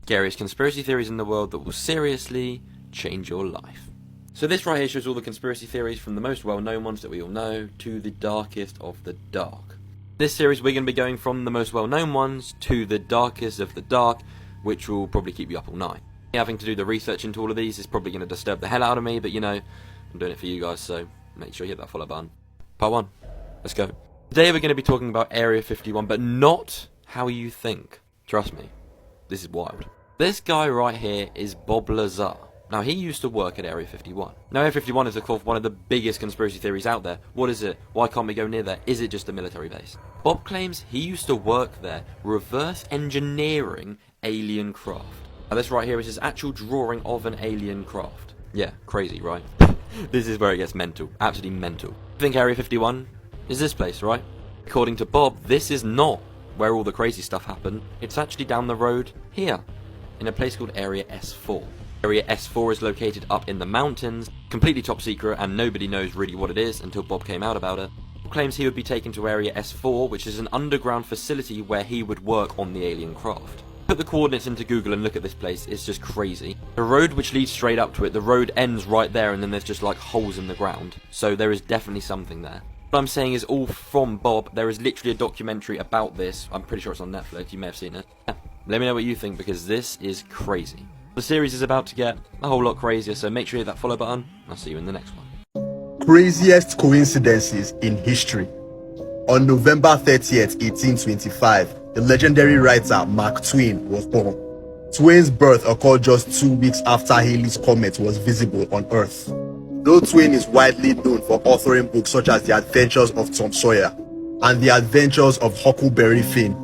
scariest conspiracy theories in the world that will seriously change your life. So this right here shows all the conspiracy theories from the most well-known ones that we all know to the darkest of the dark. This series we're going to be going from the most well-known ones to the darkest of the dark, which will probably keep you up all night. Having to do the research into all of these is probably going to disturb the hell out of me, but you know, I'm doing it for you guys, so make sure you hit that follow button. Part 1. Let's go. Today we're going to be talking about Area 51, but not how you think. Trust me, this is wild. This guy right here is Bob Lazar. Now, he used to work at Area 51. Now, Area 51 is, of course, one of the biggest conspiracy theories out there. What is it? Why can't we go near there? Is it just a military base? Bob claims he used to work there, reverse engineering alien craft. Now, this right here is his actual drawing of an alien craft. Yeah, crazy, right? This is where it gets mental. Absolutely mental. I think Area 51 is this place, right? According to Bob, this is not where all the crazy stuff happened. It's actually down the road here, in a place called Area S4. Area S4 is located up in the mountains, completely top secret, and nobody knows really what it is until Bob came out about it. Bob claims he would be taken to Area S4, which is an underground facility where he would work on the alien craft. Put the coordinates into Google and look at this place, it's just crazy. The road which leads straight up to it, the road ends right there and then there's just like holes in the ground. So there is definitely something there. What I'm saying is all from Bob. There is literally a documentary about this. I'm pretty sure it's on Netflix, you may have seen it. Let me know what you think because this is crazy. The series is about to get a whole lot crazier, so make sure you hit that follow button. I'll see you in the next one. Craziest coincidences in history. On November 30th, 1825, the legendary writer Mark Twain was born. Twain's birth occurred just 2 weeks after Halley's Comet was visible on Earth. Though Twain is widely known for authoring books such as The Adventures of Tom Sawyer and The Adventures of Huckleberry Finn,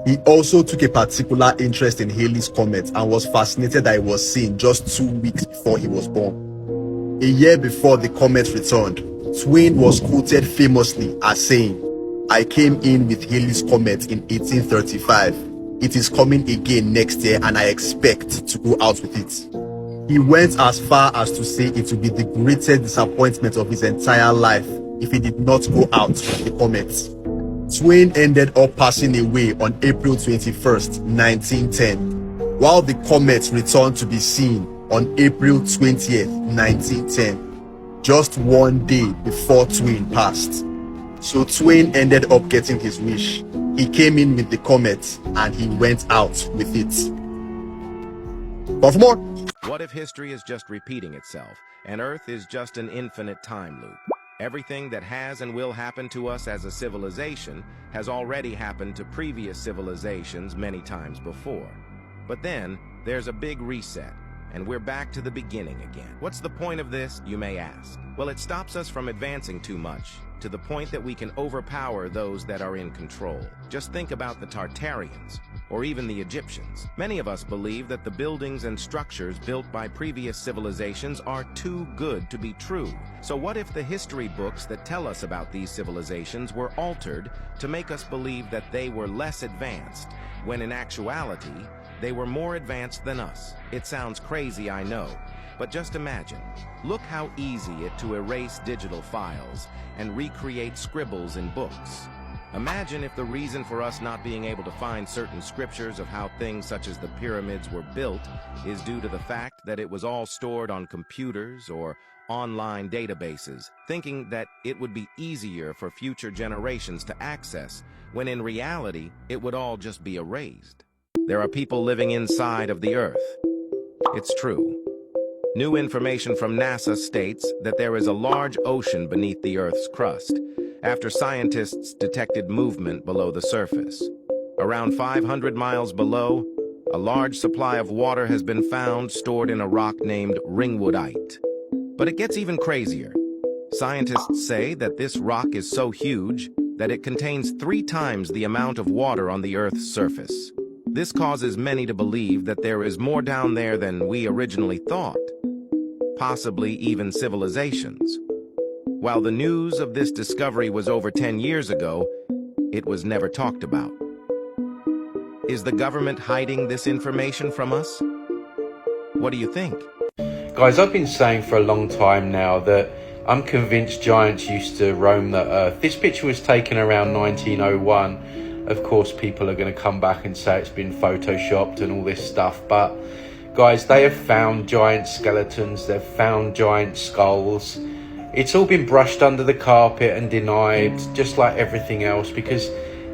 he also took a particular interest in Halley's Comet and was fascinated that it was seen just 2 weeks before he was born. A year before the comet returned, Twain was quoted famously as saying, "I came in with Halley's Comet in 1835. It is coming again next year and I expect to go out with it." He went as far as to say it would be the greatest disappointment of his entire life if he did not go out with the comet. Twain ended up passing away on April 21st, 1910, while the comet returned to be seen on April 20th, 1910, just 1 day before Twain passed. So Twain ended up getting his wish. He came in with the comet and he went out with it. But for more. What if history is just repeating itself, and Earth is just an infinite time loop? Everything that has and will happen to us as a civilization has already happened to previous civilizations many times before. But then, there's a big reset, and we're back to the beginning again. What's the point of this, you may ask? Well, it stops us from advancing too much, to the point that we can overpower those that are in control. Just think about the Tartarians, or even the Egyptians. Many of us believe that the buildings and structures built by previous civilizations are too good to be true. So what if the history books that tell us about these civilizations were altered to make us believe that they were less advanced, when in actuality, they were more advanced than us? It sounds crazy, I know, but just imagine. Look how easy it is to erase digital files and recreate scribbles in books. Imagine if the reason for us not being able to find certain scriptures of how things such as the pyramids were built is due to the fact that it was all stored on computers or online databases, thinking that it would be easier for future generations to access, when in reality, it would all just be erased. There are people living inside of the Earth. It's true. New information from NASA states that there is a large ocean beneath the Earth's crust, after scientists detected movement below the surface. Around 500 miles below, a large supply of water has been found stored in a rock named ringwoodite. But it gets even crazier. Scientists say that this rock is so huge that it contains 3 times the amount of water on the Earth's surface. This causes many to believe that there is more down there than we originally thought, possibly even civilizations. While the news of this discovery was over 10 years ago, it was never talked about. Is the government hiding this information from us? What do you think? Guys, I've been saying for a long time now that I'm convinced giants used to roam the Earth. This picture was taken around 1901 of course people are going to come back and say it's been photoshopped and all this stuff. But guys, they have found giant skeletons, they've found giant skulls. It's all been brushed under the carpet and denied, just like everything else, because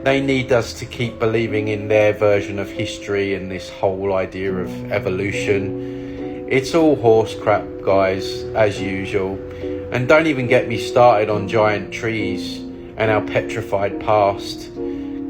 they need us to keep believing in their version of history and this whole idea of evolution. It's all horse crap, guys, as usual. And don't even get me started on giant trees and our petrified past.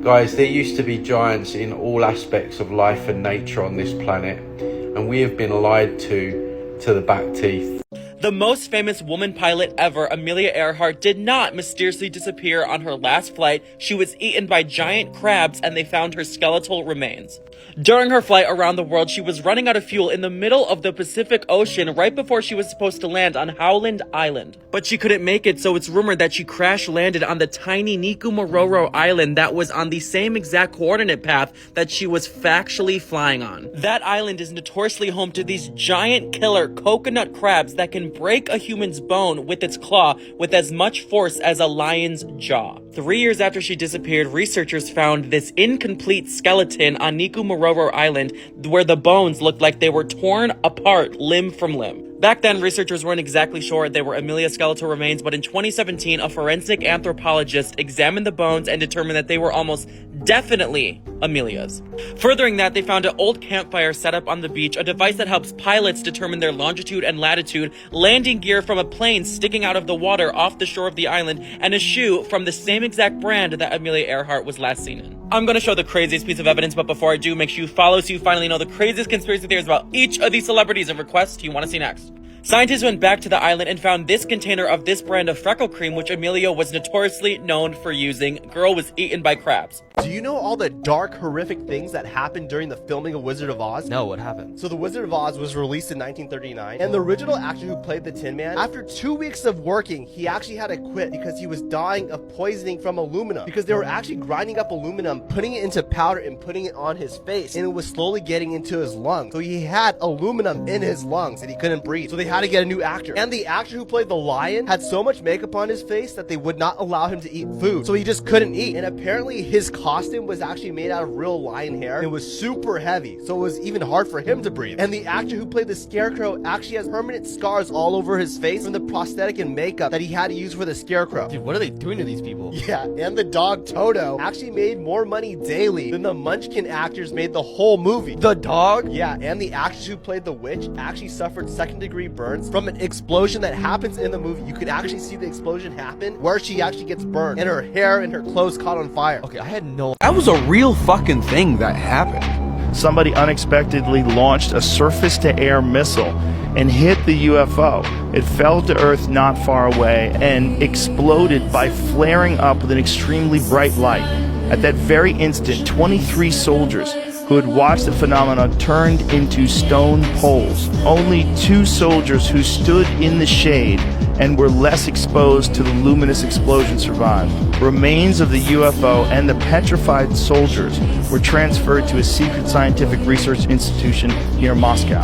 Guys, there used to be giants in all aspects of life and nature on this planet, and we have been lied to the back teeth. The most famous woman pilot ever, Amelia Earhart, did not mysteriously disappear on her last flight. She was eaten by giant crabs and they found her skeletal remains. During her flight around the world, she was running out of fuel in the middle of the Pacific Ocean right before she was supposed to land on Howland Island. But she couldn't make it, so it's rumored that she crash landed on the tiny Niku Island that was on the same exact coordinate path that she was factually flying on. That island is notoriously home to these giant killer coconut crabs that can break a human's bone with its claw with as much force as a lion's jaw. 3 years after she disappeared, researchers found this incomplete skeleton on Niku Island where the bones looked like they were torn apart limb from limb. Back then, researchers weren't exactly sure they were Amelia's skeletal remains, but in 2017, a forensic anthropologist examined the bones and determined that they were almost definitely Amelia's. Furthering that, they found an old campfire set up on the beach, a device that helps pilots determine their longitude and latitude, landing gear from a plane sticking out of the water off the shore of the island, and a shoe from the same exact brand that Amelia Earhart was last seen in. I'm gonna show the craziest piece of evidence, but before I do, make sure you follow so you finally know the craziest conspiracy theories about each of these celebrities and requests you want to see next. Scientists went back to the island and found this container of this brand of freckle cream, which Amelia was notoriously known for using. Girl was eaten by crabs. Do you know all the dark, horrific things that happened during the filming of Wizard of Oz? No, what happened? So The Wizard of Oz was released in 1939, and the original actor who played the Tin Man, after 2 weeks of working, he actually had to quit because he was dying of poisoning from aluminum, because they were actually grinding up aluminum, putting it into powder, and putting it on his face, and it was slowly getting into his lungs. So he had aluminum in his lungs, and he couldn't breathe. So they had to get a new actor. And the actor who played the lion had so much makeup on his face that they would not allow him to eat food. So he just couldn't eat. And apparently his costume was actually made out of real lion hair. It was super heavy, so it was even hard for him to breathe. And the actor who played the Scarecrow actually has permanent scars all over his face from the prosthetic and makeup that he had to use for the Scarecrow. Dude, what are they doing to these people? Yeah, and the dog Toto actually made more money daily than the Munchkin actors made the whole movie. The dog? Yeah, and the actress who played the witch actually suffered second-degree burns from an explosion that happens in the movie. You could actually see the explosion happen where she actually gets burned, and her hair and her clothes caught on fire. Okay, I had no... That was a real fucking thing that happened. Somebody unexpectedly launched a surface-to-air missile and hit the UFO. It fell to Earth not far away and exploded by flaring up with an extremely bright light. At that very instant, 23 soldiers who had watched the phenomenon turned into stone poles. Only 2 soldiers who stood in the shade and were less exposed to the luminous explosion survived. Remains of the UFO and the petrified soldiers were transferred to a secret scientific research institution near Moscow.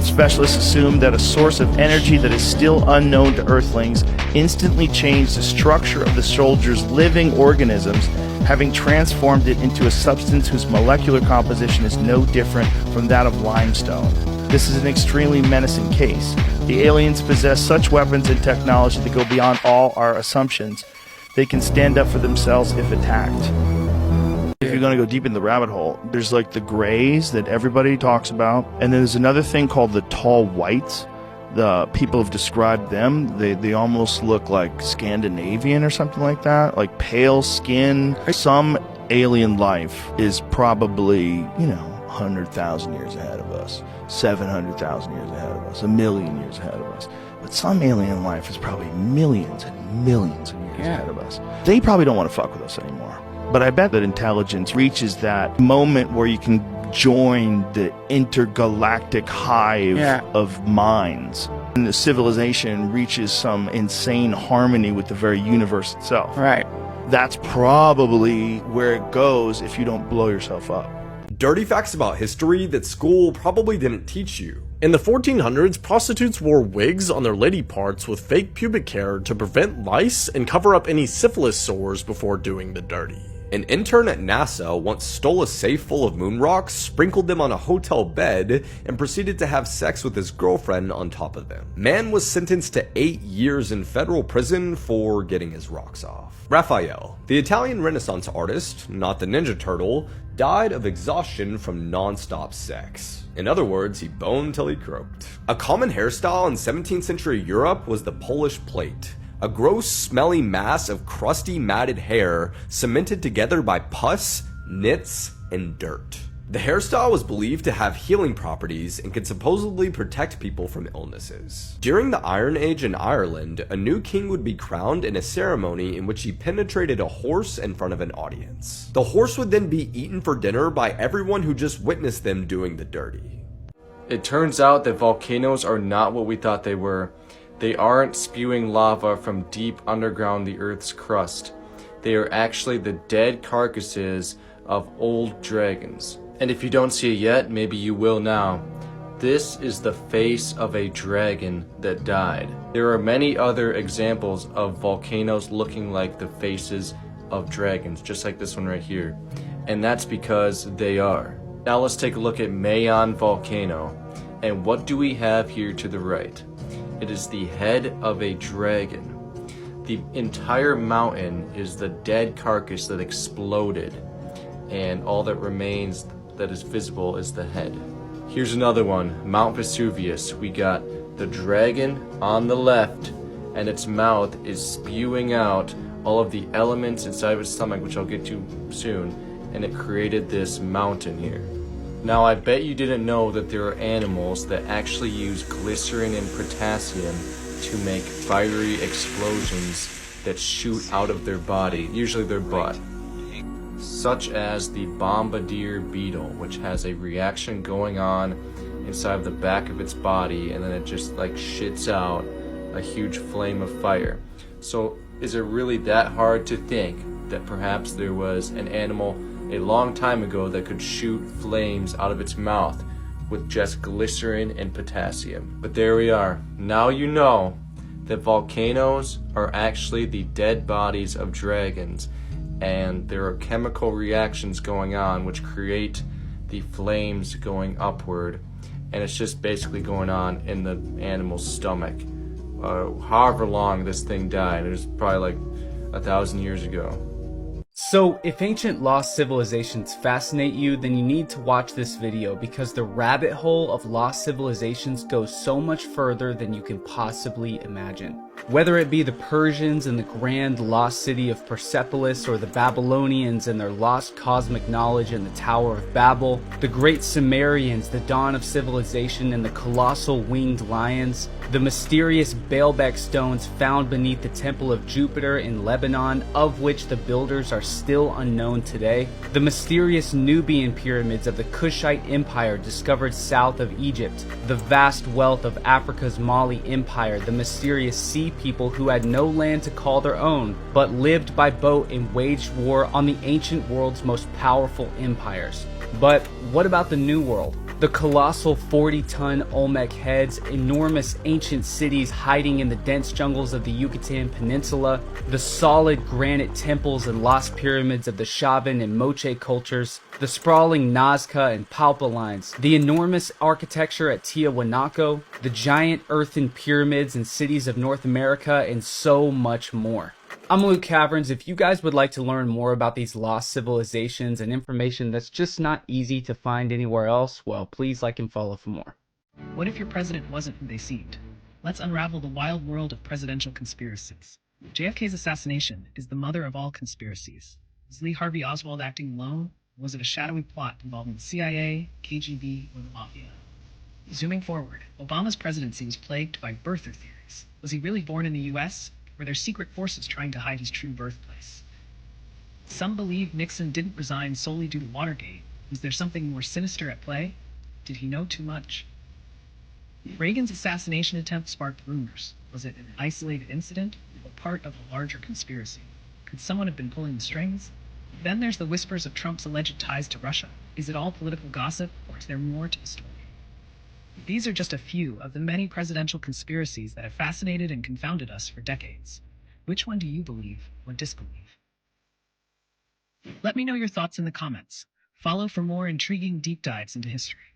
Specialists assume that a source of energy that is still unknown to Earthlings instantly changed the structure of the soldiers' living organisms, having transformed it into a substance whose molecular composition is no different from that of limestone. This is an extremely menacing case. The aliens possess such weapons and technology that go beyond all our assumptions. They can stand up for themselves if attacked. If you're going to go deep in the rabbit hole, there's like the grays that everybody talks about, and then there's another thing called the tall whites. The people have described them. They almost look like Scandinavian or something like that, like pale skin. Some alien life is probably, 100,000 years ahead of us, 700,000 years ahead of us, 1,000,000 years ahead of us. But some alien life is probably millions and millions of years ahead of us. They probably don't want to fuck with us anymore. But I bet that intelligence reaches that moment where you can join the intergalactic hive of minds. And the civilization reaches some insane harmony with the very universe itself. Right. That's probably where it goes if you don't blow yourself up. Dirty facts about history that school probably didn't teach you. In the 1400s, prostitutes wore wigs on their lady parts with fake pubic hair to prevent lice and cover up any syphilis sores before doing the dirty. An intern at NASA once stole a safe full of moon rocks, sprinkled them on a hotel bed, and proceeded to have sex with his girlfriend on top of them. Man was sentenced to 8 years in federal prison for getting his rocks off. Raphael, the Italian Renaissance artist, not the Ninja Turtle, died of exhaustion from non-stop sex. In other words, he boned till he croaked. A common hairstyle in 17th century Europe was the Polish plait. A gross, smelly mass of crusty, matted hair cemented together by pus, nits, and dirt. The hairstyle was believed to have healing properties and could supposedly protect people from illnesses. During the Iron Age in Ireland, a new king would be crowned in a ceremony in which he penetrated a horse in front of an audience. The horse would then be eaten for dinner by everyone who just witnessed them doing the dirty. It turns out that volcanoes are not what we thought they were. They aren't spewing lava from deep underground the Earth's crust. They are actually the dead carcasses of old dragons. And if you don't see it yet, maybe you will now. This is the face of a dragon that died. There are many other examples of volcanoes looking like the faces of dragons, just like this one right here. And that's because they are. Now let's take a look at Mayon Volcano. And what do we have here to the right? It is the head of a dragon. The entire mountain is the dead carcass that exploded, and all that remains that is visible is the head. Here's another one, Mount Vesuvius. We got the dragon on the left, and its mouth is spewing out all of the elements inside of its stomach, which I'll get to soon, and it created this mountain here. Now, I bet you didn't know that there are animals that actually use glycerin and potassium to make fiery explosions that shoot out of their body, usually their butt. Such as the bombardier beetle, which has a reaction going on inside of the back of its body, and then it just like shits out a huge flame of fire. So is it really that hard to think that perhaps there was an animal a long time ago that could shoot flames out of its mouth with just glycerin and potassium? But there we are. Now you know that volcanoes are actually the dead bodies of dragons, and there are chemical reactions going on which create the flames going upward, and it's just basically going on in the animal's stomach. However long this thing died, it was probably like 1,000 years ago. So, if ancient lost civilizations fascinate you, then you need to watch this video because the rabbit hole of lost civilizations goes so much further than you can possibly imagine. Whether it be the Persians and the grand lost city of Persepolis, or the Babylonians and their lost cosmic knowledge in the Tower of Babel, the great Sumerians, the dawn of civilization and the colossal winged lions, the mysterious Baalbek stones found beneath the Temple of Jupiter in Lebanon, of which the builders are still unknown today, the mysterious Nubian pyramids of the Kushite Empire discovered south of Egypt, the vast wealth of Africa's Mali Empire, the mysterious sea people who had no land to call their own, but lived by boat and waged war on the ancient world's most powerful empires. But what about the New World? The colossal 40-ton Olmec heads, enormous ancient cities hiding in the dense jungles of the Yucatan Peninsula, the solid granite temples and lost pyramids of the Chaban and Moche cultures, the sprawling Nazca and Palpa lines, the enormous architecture at Tiahuanaco, the giant earthen pyramids and cities of North America, and so much more. I'm Luke Caverns. If you guys would like to learn more about these lost civilizations and information that's just not easy to find anywhere else, well, please like and follow for more. What if your president wasn't who they seemed? Let's unravel the wild world of presidential conspiracies. JFK's assassination is the mother of all conspiracies. Was Lee Harvey Oswald acting alone? Or was it a shadowy plot involving the CIA, KGB, or the Mafia? Zooming forward, Obama's presidency was plagued by birther theories. Was he really born in the US? Were there secret forces trying to hide his true birthplace? Some believe Nixon didn't resign solely due to Watergate. Was there something more sinister at play? Did he know too much? Reagan's assassination attempt sparked rumors. Was it an isolated incident or part of a larger conspiracy? Could someone have been pulling the strings? Then there's the whispers of Trump's alleged ties to Russia. Is it all political gossip, or is there more to the story? These are just a few of the many presidential conspiracies that have fascinated and confounded us for decades. Which one do you believe or disbelieve? Let me know your thoughts in the comments. Follow for more intriguing deep dives into history.